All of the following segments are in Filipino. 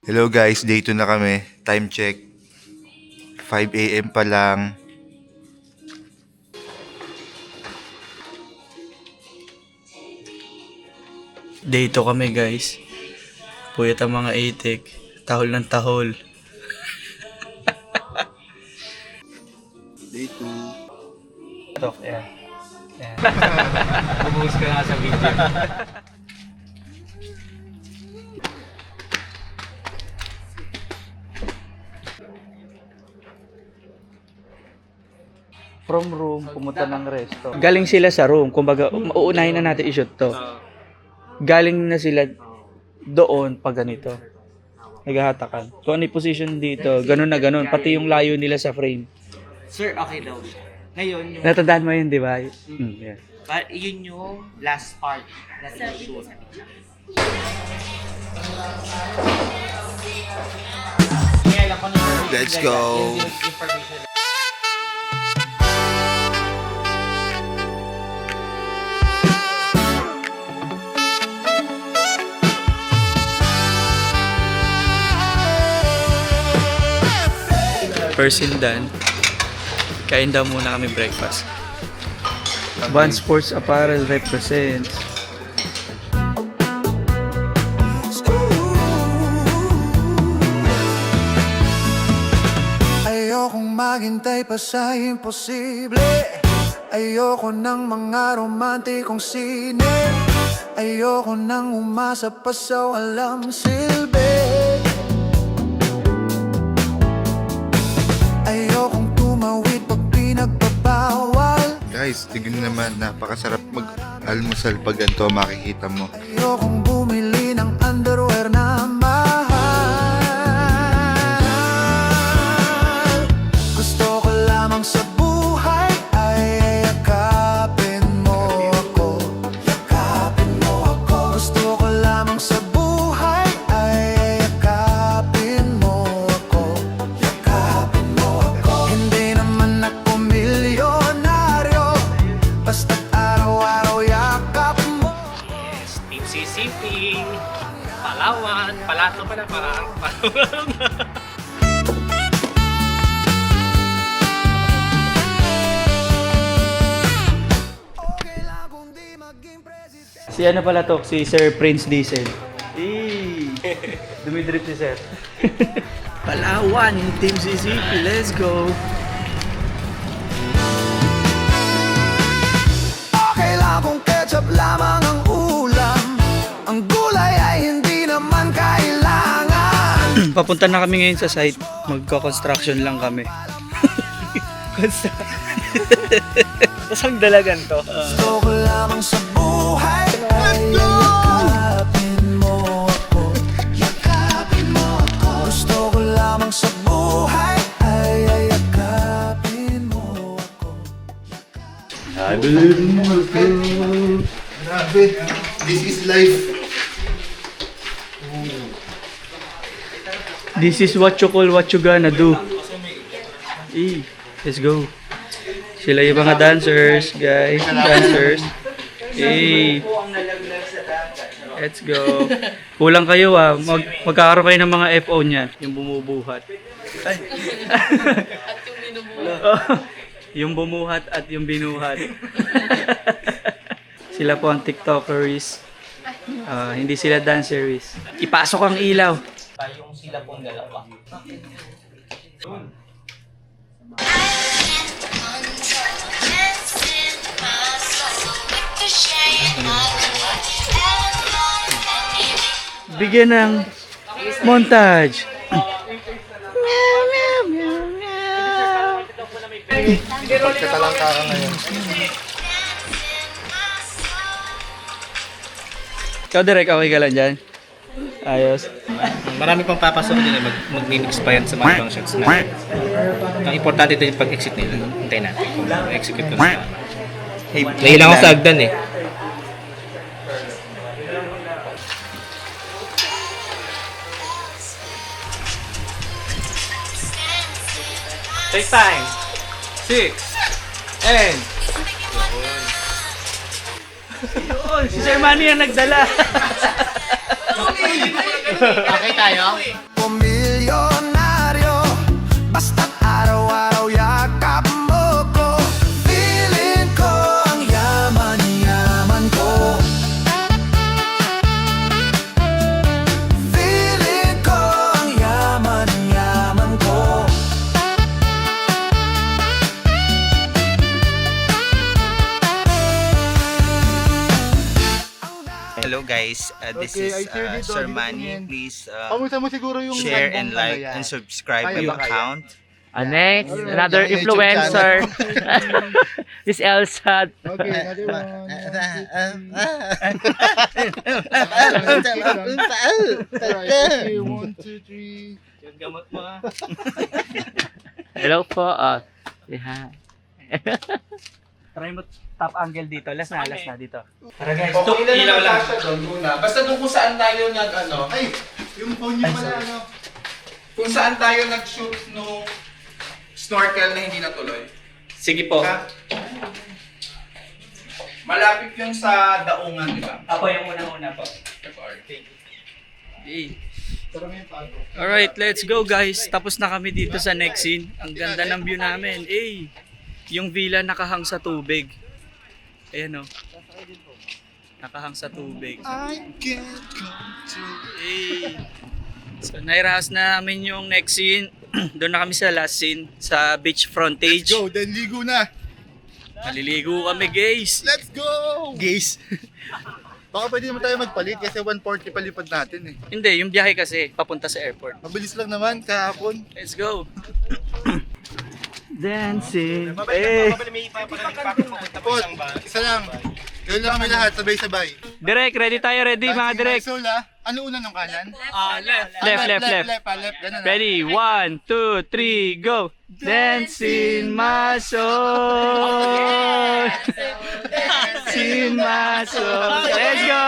Hello guys, day 2 na kami. Time check. 5 AM pa lang. Day 2 kami guys. Puyat ang mga itik. Tahol ng tahol. Day 2. Tok, yan. Bumuhos ka nga sa video. From room, pumunta ng resto. Galing sila sa room. Kumbaga, uunahin na natin i-shoot to. Galing na sila doon pag ganito. Naghahatakan. Kung ano yung position dito, ganun na ganun. Pati yung layo nila sa frame. Sir, okay daw siya. Ngayon, yung, Natandaan mo yun, di ba? Yeah. yun yung last part na shoot. Let's go. First in done. Kain daw muna kami breakfast. Van Sports Apparel represents. Ayokong maghintay pa sa imposible. Ayoko ng mga romantikong sine. Ayoko nang umasa pa sa walang silbi. Ayokong tumawid pag pinagbabawal. Guys, tignan naman, napakasarap mag-almusal pag ganito makikita mo. Ayokong bumili ng underwear na mahal. Gusto ko lamang sa buhay ay yakapin mo ako. Yakapin mo ako. Gusto ko lamang sa buhay ay yakapin mo ako. Yakapin mo ako. Hindi naman ako milyonaryo, basta't araw-araw yakap mo. Yes, Team CCP, Palawan, Palato pa na parang Palawan. Si ano pala to? Si Sir Prince Diesel. Dumidrip si Sir. Palawan, yung Team CCP. Let's go! Okay lang kung ketchup lamang ang ulam. Ang gulay ay hindi naman kailangan. Papunta na kami ngayon sa site. Magko-construction lang kami. Tapos ang dalagan to. Gusto ko lamang sa buhay ay yakapin mo ako. Yakapin mo ako. Gusto ko lamang sa buhay ay yakapin mo ako. Grabe, this is life. This is what you call what you gonna do. Let's go. Sila yung mga dancers, guys. Dancers. Let's go. Kulang kayo magkakaroon kayo ng mga FO niyan. Yung bumubuhat. Yung bumuhat at yung binuhat. Sila po ang TikTokers. Hindi sila danceries. Ipasok ang ilaw. Tayong sila pong dalawa. Bigyan ng montage. Pagkatalang ka ngayon. Ikaw direct, okay ka lang dyan? Ayos. Marami pang papasok din eh. Mag-mimix pa yan sa mga ibang shots na. Ang importante din yung pag-exit nila. Hintayin natin kung execute ko na. Nahilang ako sa agdan eh. Take time. 6 and Yun, si Sir Manny ang nagdala. okay tayo? guys. This Okay, is I share dito, Sir dito Manny. tingin. Please Pamusta mo siguro yung share album and ka like na yan. and subscribe Kaya yung ba kaya? account. Next, Alright, another YouTube influencer. This Elsa. Okay, another one. Alright, okay, 1, 2, 3. Yung gamot mo ah. Hello po. Yeah. Try mo top angle dito. Last na dito. Tara guys. Okay, ilaw lang. Doon muna. Basta doon kung saan tayo ay, yung phone niyo pala, Kung saan tayo nag-shoot nung snorkel na hindi natuloy. Sige po. Ha? Malapit yung sa Daungan, di ba? Ako yung unang-una po. Hey. Alright, let's go guys. Tapos na kami dito sa next scene. Ang ganda ng view namin. Hey. Yung villa nakahang sa tubig. Ayan o. Nakahang sa tubig. Hey. So, nairahas na namin yung next scene. Doon na kami sa last scene, sa beach frontage. Let's go, then ligo na. Naliligo kami, guys. Let's go! Guys. Baka pwede naman tayo magpalit kasi 140 palipad natin eh. Hindi, yung biyahe kasi papunta sa airport. Mabilis lang naman kahapon. Let's go. Dancing. Hey. Pot, isa lang. Gawin lang kami lahat, sabay-sabay. Direk, ready tayo, ready mga direk. Soul ah. Ano una ng kanan? Left. Left. Ganun ah. Ready, 1, 2, 3, go. Dancing my soul. Dancing my soul. Let's go.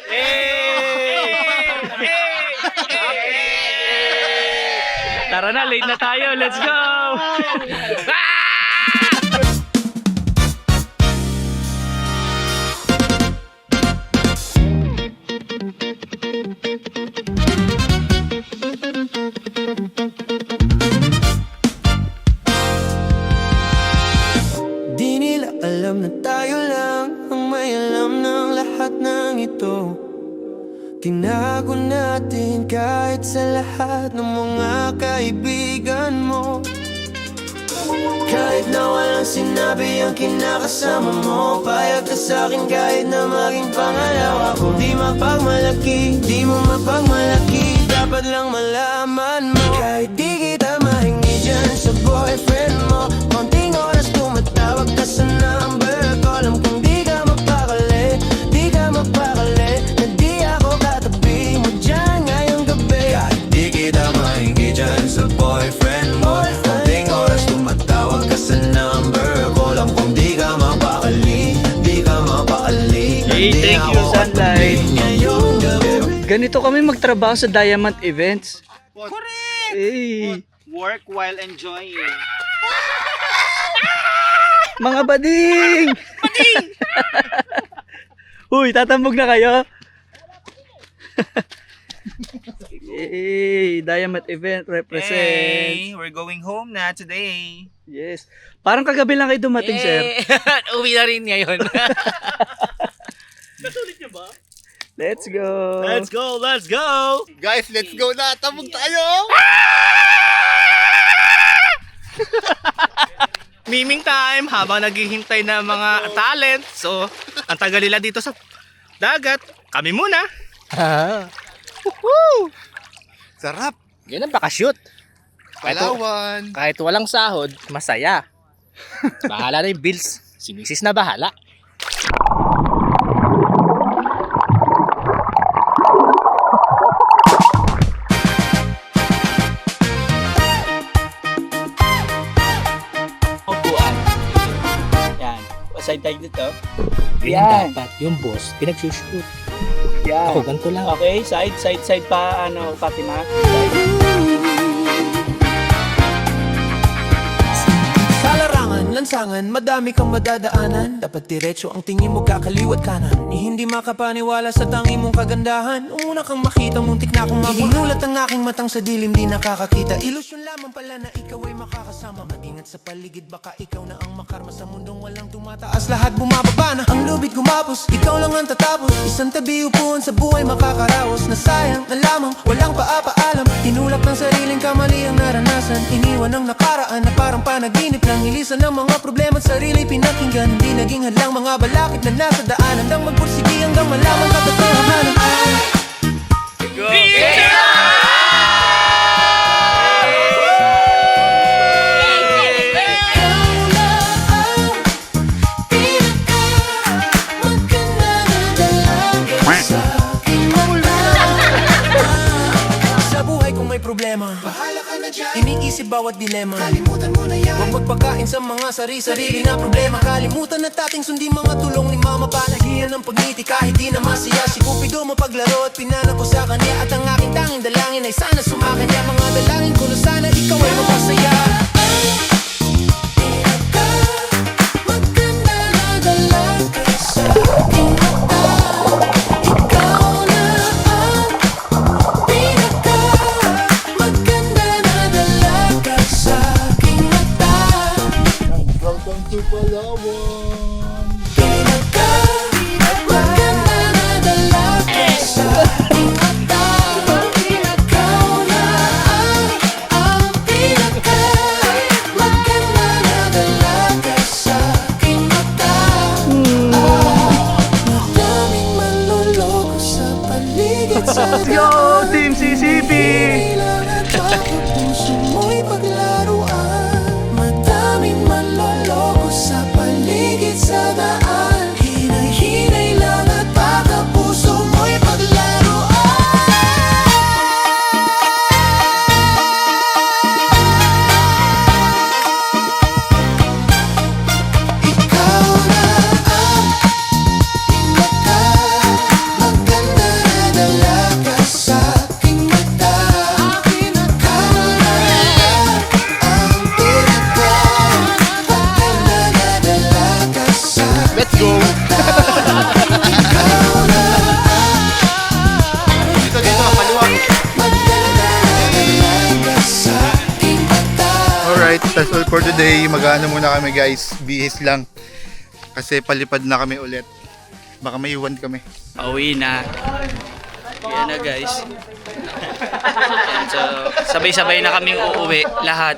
Hey. Tara na, late na tayo. Let's go. Di nila alam na tayo lang ang may alam ng lahat ng ito. Tinago natin kahit sa lahat ng mga kaibigan mo. Kahit na walang sinabi ang kinakasama mo, payag ka sa'kin kahit na maging pangalawa ko. Di mapagmalaki, di mo mapagmalaki, dapat lang malaman mo. Kahit di kita mahingi dyan sa boyfriend mo, konting oras tumatawag ka sa number ko. Alam kong di ka mapakali, na di ako katabi mo dyan ngayong gabi. Kahit di kita mahingi dyan sa boyfriend mo, konting oras tumatawag ka sa number ko. Alam kong di ka mapakali, Hey, thank you, Sunlight. ngayong gabi. Ganito kami magtrabaho sa Diamond Events. Correct! Hey, Work while enjoying. mga bading! Bading! Uy, tatambog na kayo? Hey, Diamond Event represents. we're going home na today. Yes. Parang kagabi lang kayo dumating, sir. Uwi na rin ngayon. Let's go. Let's go! Guys, let's go na! Tabog tayo! Miming time habang naghihintay na mga talent. So, ang tagal nila dito sa dagat. Kami muna. Sarap! Yan ang bakashoot. Palawan! Kahit walang sahod, masaya. Bahala na yung bills. Si Mrs. na bahala. Upuan. Yan. Aside tayo dito. Yan dapat. Yung boss, pinagsushoot. Yan. Ako, ganito lang. Okay, side pa, Fatima. Sa larangan, lansangan, madami kang madadaanan. Dapat diretso ang tingin mo, kakaliwat kanan. Hindi makapaniwala sa tangi mong kagandahan. Una kang makita, muntik na akong mabunulat ang aking matang sa dilim, di nakakakita. Ilusyon lamang pala na ikaw ay makakasama. Mag-ingat sa paligid, baka ikaw na ang makarma. Sa mundong walang tumataas, lahat bumababa na. Ang lubid gumapos, ikaw lang ang tatapos. Isang tabi upuan sa buhay makakaraos. Na sayang na lamang, walang paapaalam. Tinulak ng sariling kamali ang naranasan. Iniwan ang nakaraan na parang panaginip lang. Ilisan ng mga problema at sarili pinakinggan. Hindi naging hadlang mga balakid na nasa daanan. Hanggang magpursigi hanggang malaman katotohanan. Sa buhay kung may problema, bahala ka na dyan. Iniisip bawat dilema, kalimutan mo na yan. Huwag magpakain sa mga sarili na problema. Kalimutan na tating sundin mga tulong ni mama. Palahiyan ng pagngiti kahit di na masaya. Si Cupido mapaglaro at pinana ko sa kanya. At ang aking tanging dalangin ay sana sumakanya. Mga dalangin ko na sana ikaw ay mapasaya. Maganda na dalaga sa aking mata. Ikaw na ang pinaka. Maganda na dalaga sa aking mata. Welcome to Palawan. Pinaka. Maganda na dalaga sa aking mata. Ikaw na ang pinaka. Maganda na dalaga sa aking mata. Madaming manloloko sa paligid sa Yo, Team CCP! kailangan bakit puso mo'y paglaruan. Madaming manloloko sa paligid sa daan. Hinay-hinay lang at baka puso mo'y paglaruan. Ikaw na ang pinaka. Maganda na dalaga sa aking mata. Ikaw na ang pinaka. Maganda na dalaga sa Let's go. ikaw na Dito, kaliwa. maganda na dalaga sa aking mata. Alright, that's all for today. Mag-ano muna kami guys. Bihis lang. Kasi palipad na kami ulit. Baka maiwan kami. Pauwi na. Yan na guys. Yan, so, sabay-sabay na kaming uuwi. Lahat.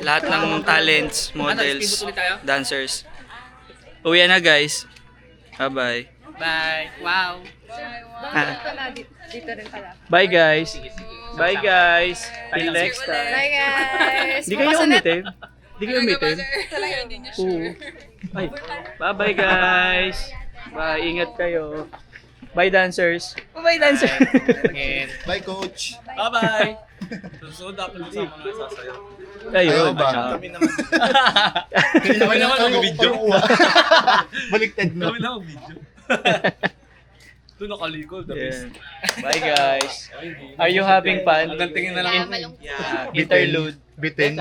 Lahat ng talents, models, dancers. Uwi na guys. Bye-bye. Bye. Wow. Dito rin pala. Bye guys. Bye guys. Till next time. Bye guys! Di kayo umitin? Di kayo umitin? Oo. Ay. Bye-bye guys. Bye. Ingat kayo. Bye dancers. Bye dancers. Bye, coach. Bye-bye. Susunod dapat sa mga sasayaw. Ayun. Kami naman mag-video. Baliktad na. Kami na mag-video. Doon nakalikod. Yeah. Bye guys. Are you having fun? Hanggang tingin na lang. Yeah. Interlude. Bitin.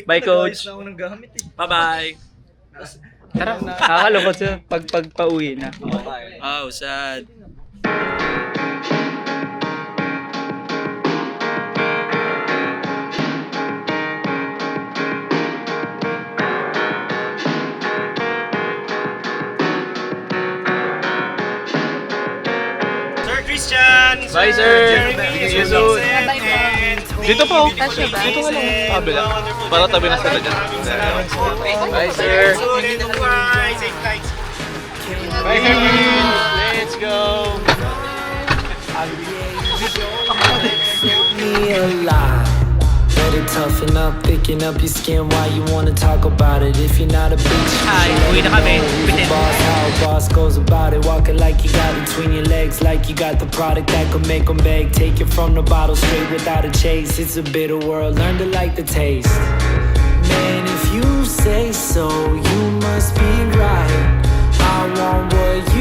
Bye coach. Bye-bye. Tara. Nakakalungkot sa pagpauwi na. Oh, sad. Sir Christian! Bye sir. See you soon. Dito po. Kasya ba? Dito ka lang. Kabila. Para tabi na sila dyan. Bye sir. Bye Kevin. Let's go. me alive. Better toughen up, picking up your skin while you wanna talk about it. If you're not a bitch, Hi, uwi na kami. who's the boss, how a boss goes about it. Walking like you got between your legs, like you got the product that could make them beg. Take it from the bottle straight without a chase. It's a bitter world, learn to like the taste. Man, if you say so, you must be right. I want what